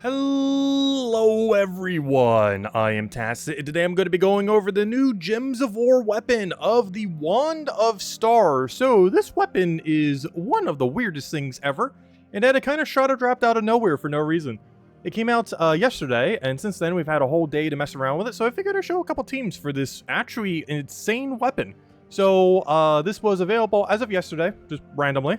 Hello everyone, I am Tacit, and today I'm going to be going over the new Gems of War weapon of the Wand of Stars. So this weapon is one of the weirdest things ever, and then it kind of shadow dropped out of nowhere for no reason. It came out yesterday, and since then we've had a whole day to mess around with it, so I figured I'd show a couple teams for this actually insane weapon. So this was available as of yesterday, just randomly.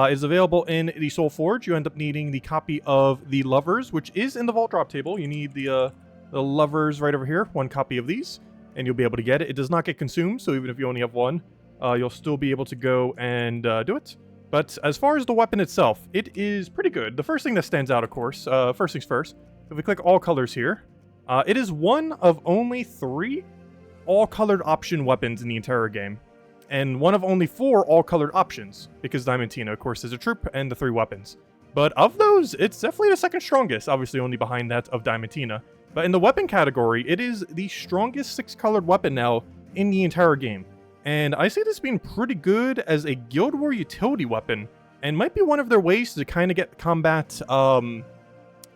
Is available in the Soulforge. You end up needing the copy of the Lovers, which is in the Vault Drop table. You need the Lovers right over here, one copy of these, and you'll be able to get it. It does not get consumed, so even if you only have one, you'll still be able to go and do it. But as far as the weapon itself, it is pretty good. The first thing that stands out, of course, first things first, if we click all colors here, it is one of only 3 all-colored option weapons in the entire game. And one of only 4 all-colored options, because Diamantina, of course, is a troop and the 3 weapons. But of those, it's definitely the second strongest, obviously only behind that of Diamantina. But in the weapon category, it is the strongest 6-colored weapon now in the entire game. And I see this being pretty good as a Guild War utility weapon, and might be one of their ways to kind of get combat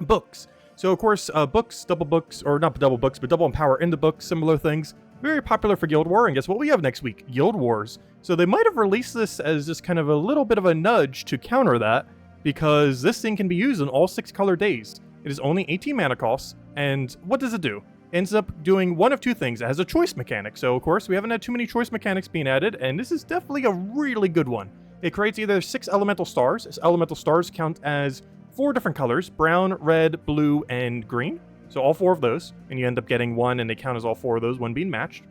books. So of course, books, double books, or not double books, but double empower in the books, similar things. Very popular for Guild War, and guess what we have next week? Guild Wars. So they might have released this as just kind of a little bit of a nudge to counter that, because this thing can be used in all 6 color days. It is only 18 mana costs, and what does it do? It ends up doing one of 2 things. It has a choice mechanic, so of course we haven't had too many choice mechanics being added, and this is definitely a really good one. It creates either 6 elemental stars. Its elemental stars count as 4 different colors: brown, red, blue, and green. So all 4 of those, and you end up getting one, and they count as all 4 of those, one being matched.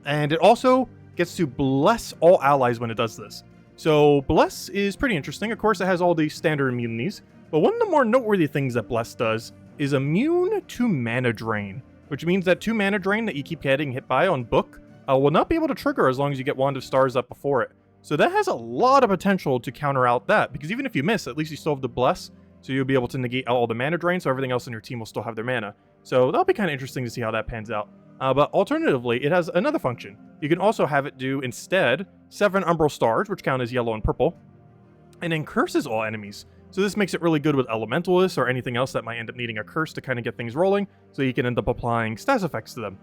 And it also gets to bless all allies when it does this. So bless is pretty interesting. Of course, it has all these standard immunities, but one of the more noteworthy things that bless does is immune to mana drain, which means that 2 mana drain that you keep getting hit by on book will not be able to trigger as long as you get Wand of Stars up before it. So that has a lot of potential to counter out that, because even if you miss, at least you still have the bless. So you'll be able to negate all the mana drain, so everything else in your team will still have their mana. So that'll be kind of interesting to see how that pans out. But alternatively, it has another function. You can also have it do, instead, 7 Umbral Stars, which count as yellow and purple, and then curses all enemies. So this makes it really good with Elementalists or anything else that might end up needing a curse to kind of get things rolling, so you can end up applying stats effects to them.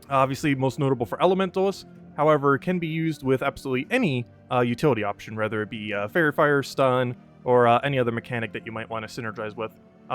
Obviously, most notable for Elementalists, however, it can be used with absolutely any utility option, whether it be Fairy Fire, Stun, or any other mechanic that you might want to synergize with.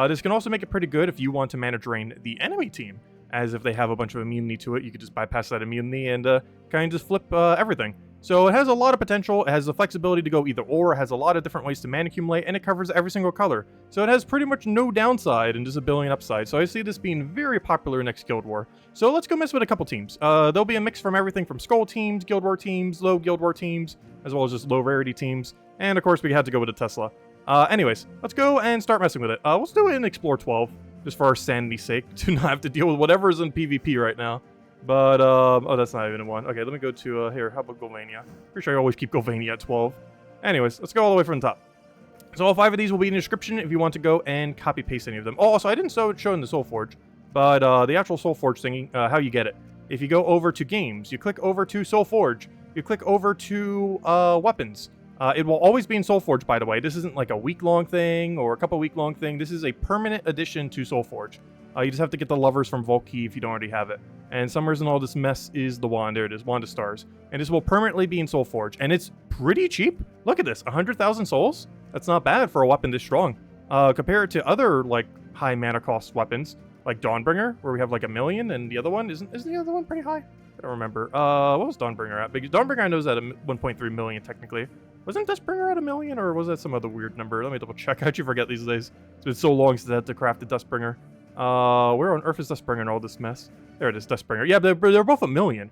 This can also make it pretty good if you want to mana drain the enemy team, as if they have a bunch of immunity to it, you could just bypass that immunity and kind of just flip everything. So it has a lot of potential. It has the flexibility to go either or. It has a lot of different ways to mana accumulate, and it covers every single color. So it has pretty much no downside and just a billion upside. So I see this being very popular next Guild War. So let's go mess with a couple teams. There'll be a mix from everything from Skull teams, Guild War teams, low Guild War teams, as well as just low Rarity teams. And of course, we had to go with a Tesla. Anyways, let's go and start messing with it. Let's do it in Explore 12, just for our sanity's sake, to not have to deal with whatever is in PvP right now. But, oh, that's not even a 1. Okay, let me go to, here, how about Golvania? Pretty sure I always keep Golvania at 12. Anyways, let's go all the way from the top. So all 5 of these will be in the description if you want to go and copy-paste any of them. Oh, also, I didn't show in the Soulforge, but the actual Soulforge thingy, how you get it. If you go over to Games, you click over to Soulforge, you click over to Weapons. It will always be in Soulforge, by the way. This isn't like a week-long thing or a couple-week-long thing. This is a permanent addition to Soulforge. You just have to get the Lovers from Vault Key if you don't already have it. And somewhere in all this mess is the wand. There it is, Wand of Stars. And this will permanently be in Soulforge. And it's pretty cheap. Look at this, 100,000 souls? That's not bad for a weapon this strong. Compare it to other, like, high mana cost weapons, like Dawnbringer, where we have like 1 million, and the other one, isn't the other one pretty high? I don't remember. What was Dawnbringer at? Because Dawnbringer I know is at 1.3 million, technically. Wasn't Dustbringer at 1 million, or was that some other weird number? Let me double check. I actually forget these days. It's been so long since I had to craft a Dustbringer. Where on earth is Dustbringer in all this mess? There it is, Dustbringer. Yeah, they're both 1 million.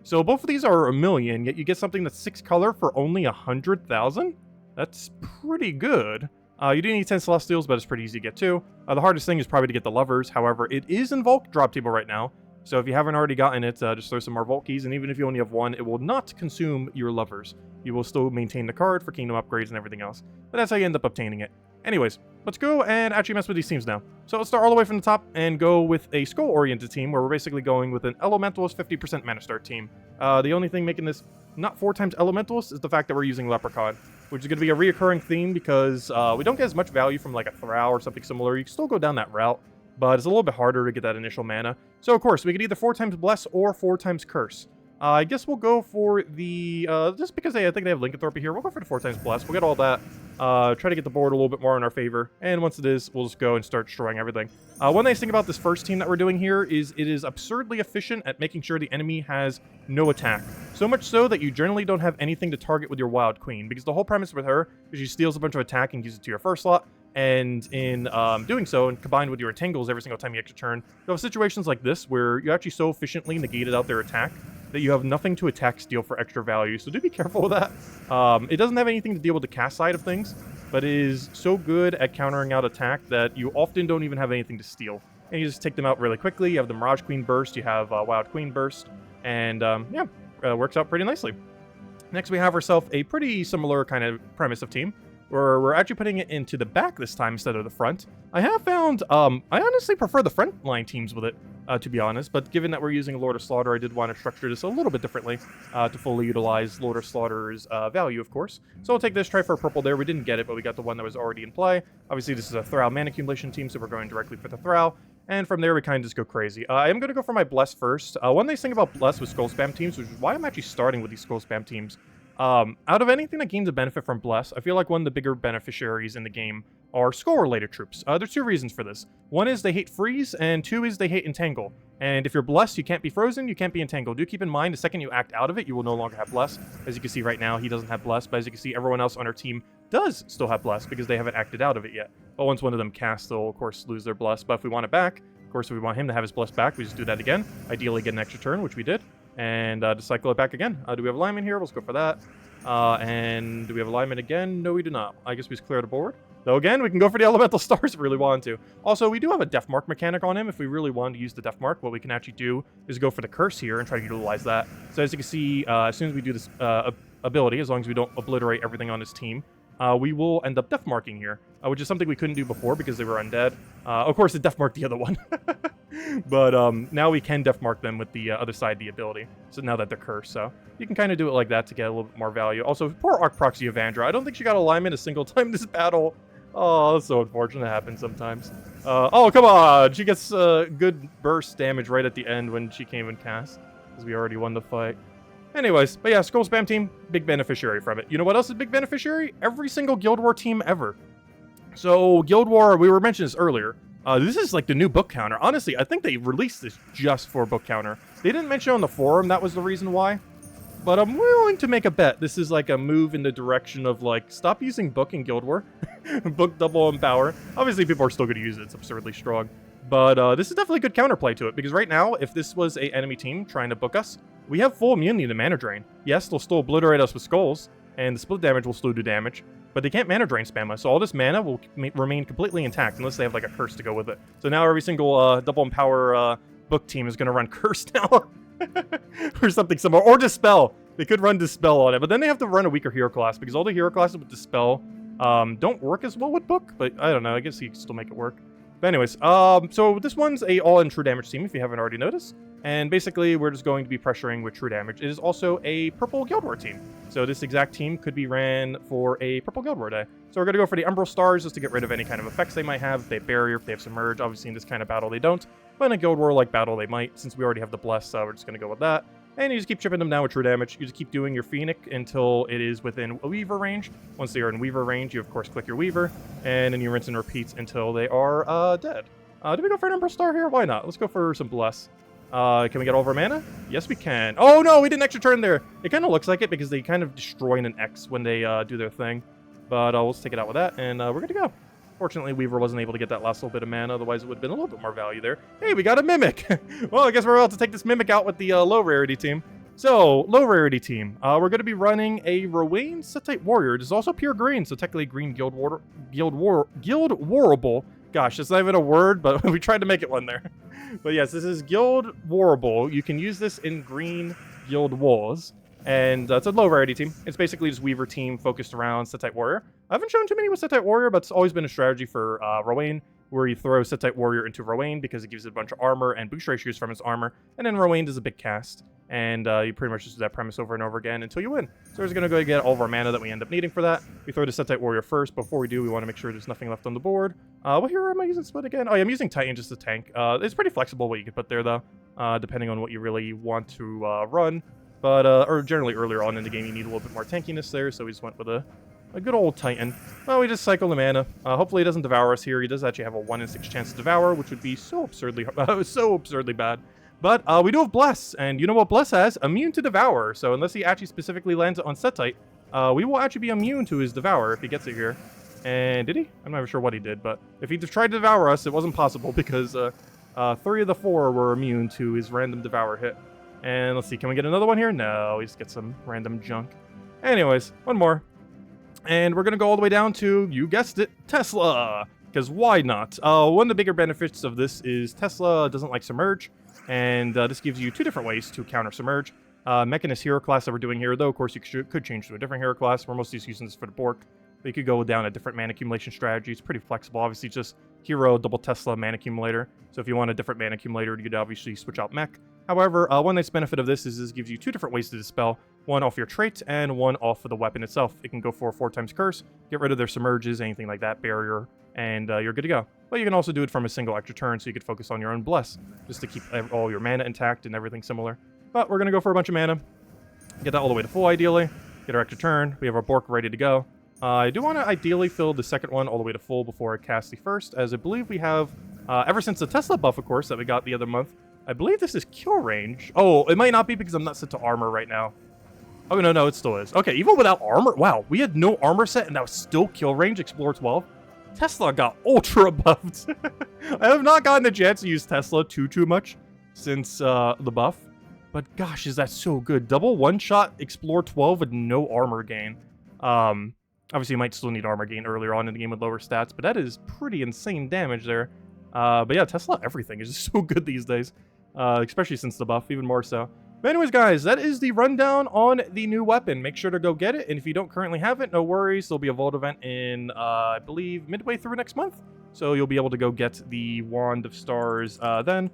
So both of these are 1 million, yet you get something that's 6 color for only 100,000? That's pretty good. You do need 10 Celestials, but it's pretty easy to get too. The hardest thing is probably to get the Lovers. However, it is in Vault Drop table right now. So if you haven't already gotten it, just throw some more Vault Keys, and even if you only have 1, it will not consume your Lovers. You will still maintain the card for Kingdom upgrades and everything else. But that's how you end up obtaining it. Anyways, let's go and actually mess with these teams now. So let's start all the way from the top and go with a Skull-oriented team, where we're basically going with an Elementalist 50% mana start team. The only thing making this not 4 times Elementalist is the fact that we're using Leprechaun. which is going to be a reoccurring theme because we don't get as much value from like a Thrall or something similar. You can still go down that route, but it's a little bit harder to get that initial mana. So of course, we could either 4 times Bless or 4 times Curse. I guess we'll go for the, just because I think they have Lycanthropy here, we'll go for the 4 times Bless. We'll get all that, try to get the board a little bit more in our favor, and once it is, we'll just go and start destroying everything. One nice thing about this first team that we're doing here is it is absurdly efficient at making sure the enemy has no attack. So much so that you generally don't have anything to target with your Wild Queen, because the whole premise with her is she steals a bunch of attack and gives it to your first slot, and in doing so, and combined with your Entangles every single time you extra turn, you'll have situations like this where you actually so efficiently negated out their attack that you have nothing to attack steal for extra value, so do be careful with that. It doesn't have anything to deal with the cast side of things, but it is so good at countering out attack that you often don't even have anything to steal. And you just take them out really quickly. You have the Mirage Queen burst, you have Wild Queen burst, and yeah, works out pretty nicely. Next we have ourselves a pretty similar kind of premise of team, where we're actually putting it into the back this time instead of the front. I have found, I honestly prefer the front line teams with it, to be honest, but given that we're using Lord of Slaughter, I did want to structure this a little bit differently to fully utilize Lord of Slaughter's value, of course. So I'll take this, try for a purple there. We didn't get it, but we got the one that was already in play. Obviously, this is a Thrall mana accumulation team, so we're going directly for the Thrall. And from there, we kind of just go crazy. I am going to go for my Bless first. One nice thing about Bless with Skull Spam teams, which is why I'm actually starting with these Skull Spam teams. Out of anything that gains a benefit from Bless, I feel like one of the bigger beneficiaries in the game are skull-related troops. There's 2 reasons for this. One is they hate freeze, and 2 is they hate entangle. And if you're blessed, you can't be frozen, you can't be entangled. Do keep in mind, the second you act out of it, you will no longer have bless. As you can see right now, he doesn't have bless, but as you can see, everyone else on our team does still have bless because they haven't acted out of it yet. But once one of them casts, they'll of course lose their bless. But if we want it back, of course, if we want him to have his bless back, we just do that again. Ideally get an extra turn, which we did. And to cycle it back again. Do we have alignment here? Let's go for that. And do we have alignment again? No, we do not. I guess we just clear the board. Though again, we can go for the elemental stars if we really want to. Also, we do have a death mark mechanic on him. If we really wanted to use the death mark, what we can actually do is go for the curse here and try to utilize that. So as you can see, as soon as we do this ability, as long as we don't obliterate everything on his team, we will end up death marking here, which is something we couldn't do before because they were undead. Of course, it death marked the other one. But now we can death mark them with the other side of the ability. So now that they're cursed, so you can kind of do it like that to get a little bit more value. Also, poor Arc Proxy Evandra. I don't think she got alignment a single time this battle. Oh, that's so unfortunate. It happens sometimes. Oh, come on! She gets good burst damage right at the end when she came and cast, because we already won the fight. Anyways, but yeah, Skull Spam team, big beneficiary from it. You know what else is a big beneficiary? Every single Guild War team ever. So, Guild War, we were mentioning this earlier. This is like the new book counter. Honestly, I think they released this just for book counter. They didn't mention on the forum that was the reason why. But I'm willing to make a bet. This is like a move in the direction of like, stop using book in Guild War. Book double empower. Obviously, people are still going to use it. It's absurdly strong. But this is definitely a good counterplay to it. Because right now, if this was a enemy team trying to book us, we have full immunity to mana drain. Yes, they'll still obliterate us with skulls. And the split damage will still do damage. But they can't mana drain spam us. So all this mana will remain completely intact unless they have like a curse to go with it. So now every single double empower book team is going to run curse now. Or something similar. Or dispel. They could run dispel on it. But then they have to run a weaker hero class. Because all the hero classes with dispel don't work as well with book. But I don't know. I guess you can still make it work. But anyways, so this one's a all-in true damage team if you haven't already noticed. And basically, we're just going to be pressuring with true damage. It is also a purple Guild War team. So this exact team could be ran for a purple Guild War day. So we're going to go for the Umbral Stars just to get rid of any kind of effects they might have. If they have Barrier, if they have Submerge. Obviously, in this kind of battle, they don't. But in a Guild War-like battle, they might. Since we already have the Bless, we're just going to go with that. And you just keep chipping them down with true damage. You just keep doing your Phoenix until it is within a Weaver range. Once they are in Weaver range, you, of course, click your Weaver. And then you rinse and repeat until they are dead. Do we go for an Umbral Star here? Why not? Let's go for some Bless. Can we get all of our mana? Yes, we can. Oh, no, we did an extra turn there. It kind of looks like it because they kind of destroy an X when they do their thing. But we'll just take it out with that, and we're good to go. Fortunately, Weaver wasn't able to get that last little bit of mana. Otherwise, it would have been a little bit more value there. Hey, we got a Mimic. Well, I guess we're about to take this Mimic out with the low rarity team. So, low rarity team. We're going to be running a Rowan Setite Warrior. It is also pure green, so technically green Guild Warable. Gosh, that's not even a word, but we tried to make it one there. But yes, this is Guild Warable. You can use this in green Guild Wars. And it's a low rarity team. It's basically just Weaver team focused around Setite Warrior. I haven't shown too many with Setite Warrior, but it's always been a strategy for Rowan, where you throw Setite Warrior into Rowan because it gives it a bunch of armor and boost ratios from his armor. And then Rowan does a big cast. and you pretty much just do that premise over and over again until you win. So we're just gonna go get all of our mana that we end up needing for that. We throw the Setite Warrior first. Before we do, we want to make sure there's nothing left on the board. What hero am I using split again? Oh yeah, I'm using Titan just to tank. It's pretty flexible what you can put there though, depending on what you really want to run. But or generally earlier on in the game you need a little bit more tankiness there, so we just went with a good old Titan. Well, we just cycle the mana. Hopefully he doesn't devour us here. He does actually have a 1 in 6 chance to devour, which would be so absurdly bad. But we do have Bless, and you know what Bless has? Immune to Devour. So unless he actually specifically lands it on Setite, we will actually be immune to his Devour if he gets it here. And did he? I'm not even sure what he did, but if he just tried to devour us, it wasn't possible because 3 of the 4 were immune to his random Devour hit. And let's see, can we get another one here? No, we just get some random junk. Anyways, one more. And we're going to go all the way down to, you guessed it, Tesla. Because why not? One of the bigger benefits of this is Tesla doesn't like Submerge. And this gives you 2 different ways to counter Submerge. Mechanist hero class that we're doing here, though, of course, you could change to a different hero class. We're mostly just using this for the Bork. But you could go down a different mana accumulation strategy. It's pretty flexible. Obviously, just hero, double Tesla, mana accumulator. So if you want a different mana accumulator, you could obviously switch out mech. However, one nice benefit of this is this gives you 2 different ways to dispel. One off your trait and one off of the weapon itself. It can go for 4 times curse, get rid of their submerges, anything like that, barrier, and you're good to go. But you can also do it from a single extra turn, so you could focus on your own Bless, just to keep all your mana intact and everything similar. But we're going to go for a bunch of mana. Get that all the way to full, ideally. Get our extra turn. We have our Bork ready to go. I do want to ideally fill the second one all the way to full before I cast the first, as I believe we have, ever since the Tesla buff, of course, that we got the other month, I believe this is kill range. Oh, it might not be because I'm not set to armor right now. Oh, no, it still is. Okay, even without armor, wow, we had no armor set and that was still kill range, Explore 12. Tesla got ultra buffed. I have not gotten a chance to use Tesla too much since the buff, but gosh, is that so good. Double one-shot Explore 12 with no armor gain. Obviously, you might still need armor gain earlier on in the game with lower stats, but that is pretty insane damage there. But yeah, Tesla everything is just so good these days, especially since the buff, even more so. But anyways, guys, that is the rundown on the new weapon. Make sure to go get it, and if you don't currently have it, no worries. There'll be a Vault event in, I believe, midway through next month. So you'll be able to go get the Wand of Stars then,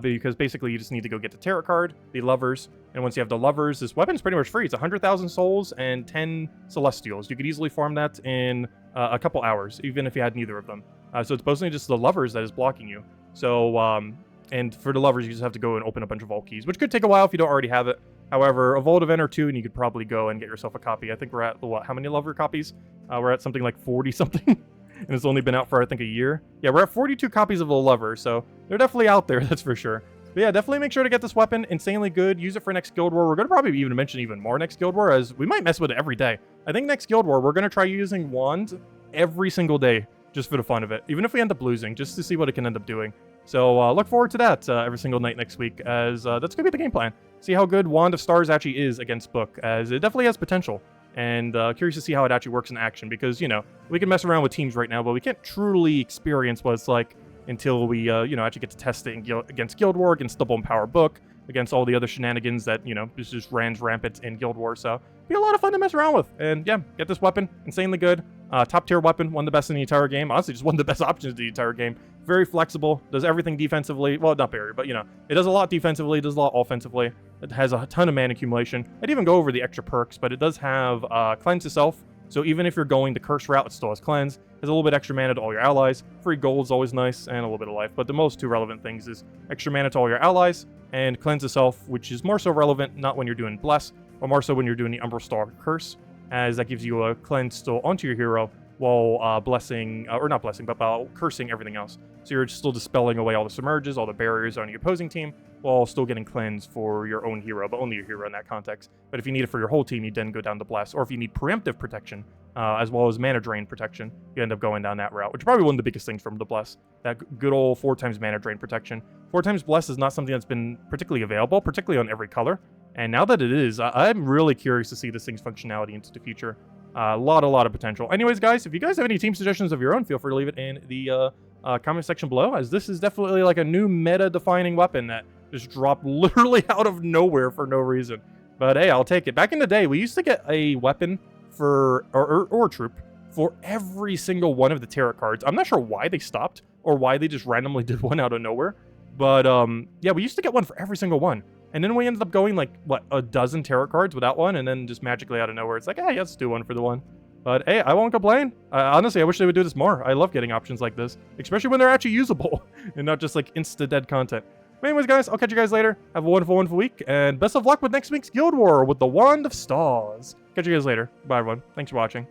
because basically you just need to go get the Tarot card, the Lovers, and once you have the Lovers, this weapon's pretty much free. It's 100,000 souls and 10 Celestials. You could easily farm that in a couple hours, even if you had neither of them. So it's mostly just the Lovers that is blocking you. So, and for the Lovers, you just have to go and open a bunch of Vault keys, which could take a while if you don't already have it. However, a Vault event or 2, and you could probably go and get yourself a copy. I think we're at, what, how many Lover copies? We're at something like 40-something, and it's only been out for, I think, a year. Yeah, we're at 42 copies of the Lover, so they're definitely out there, that's for sure. But yeah, definitely make sure to get this weapon. Insanely good. Use it for next Guild War. We're going to probably even mention even more next Guild War, as we might mess with it every day. I think next Guild War, we're going to try using Wands every single day, just for the fun of it. Even if we end up losing, just to see what it can end up doing. So look forward to that every single night next week, as that's going to be the game plan. See how good Wand of Stars actually is against Book, as it definitely has potential. And curious to see how it actually works in action, because, you know, we can mess around with teams right now, but we can't truly experience what it's like until we, you know, actually get to test it against Guild War, against Double Empower Book, against all the other shenanigans that, you know, just runs rampant in Guild War. So be a lot of fun to mess around with. And yeah, get this weapon. Insanely good. Top tier weapon. One of the best in the entire game. Honestly, just one of the best options in the entire game. Very flexible. Does everything defensively. Well, not barrier, but, you know, it does a lot defensively. Does a lot offensively. It has a ton of mana accumulation. I'd even go over the extra perks, but it does have Cleanse itself. So even if you're going the curse route, it still has Cleanse. Has a little bit extra mana to all your allies. Free gold is always nice, and a little bit of life. But the most 2 relevant things is extra mana to all your allies, and Cleanse itself, which is more so relevant, not when you're doing Bless, but more so when you're doing the Umbral Star Curse, as that gives you a Cleanse still onto your hero, while blessing, or not blessing, but cursing everything else. So you're still dispelling away all the submerges, all the barriers on your opposing team, while still getting cleanse for your own hero, but only your hero in that context. But if you need it for your whole team, you then go down to bless. Or if you need preemptive protection, as well as mana drain protection, you end up going down that route, which is probably one of the biggest things from the bless. That good old 4 times mana drain protection. 4 times bless is not something that's been particularly available, particularly on every color. And now that it is, I'm really curious to see this thing's functionality into the future. A lot of potential. Anyways, guys, if you guys have any team suggestions of your own, feel free to leave it in the comment section below, as this is definitely like a new meta-defining weapon that just dropped literally out of nowhere for no reason. But hey, I'll take it. Back in the day, we used to get a weapon for, or a troop, for every single one of the tarot cards. I'm not sure why they stopped, or why they just randomly did one out of nowhere. But yeah, we used to get one for every single one. And then we ended up going like, what, a dozen tarot cards without one, and then just magically out of nowhere, it's like, hey, let's do one for the one. But hey, I won't complain. Honestly, I wish they would do this more. I love getting options like this, especially when they're actually usable and not just like insta-dead content. But anyways, guys, I'll catch you guys later. Have a wonderful, wonderful week, and best of luck with next week's Guild War with the Wand of Stars. Catch you guys later. Bye, everyone. Thanks for watching.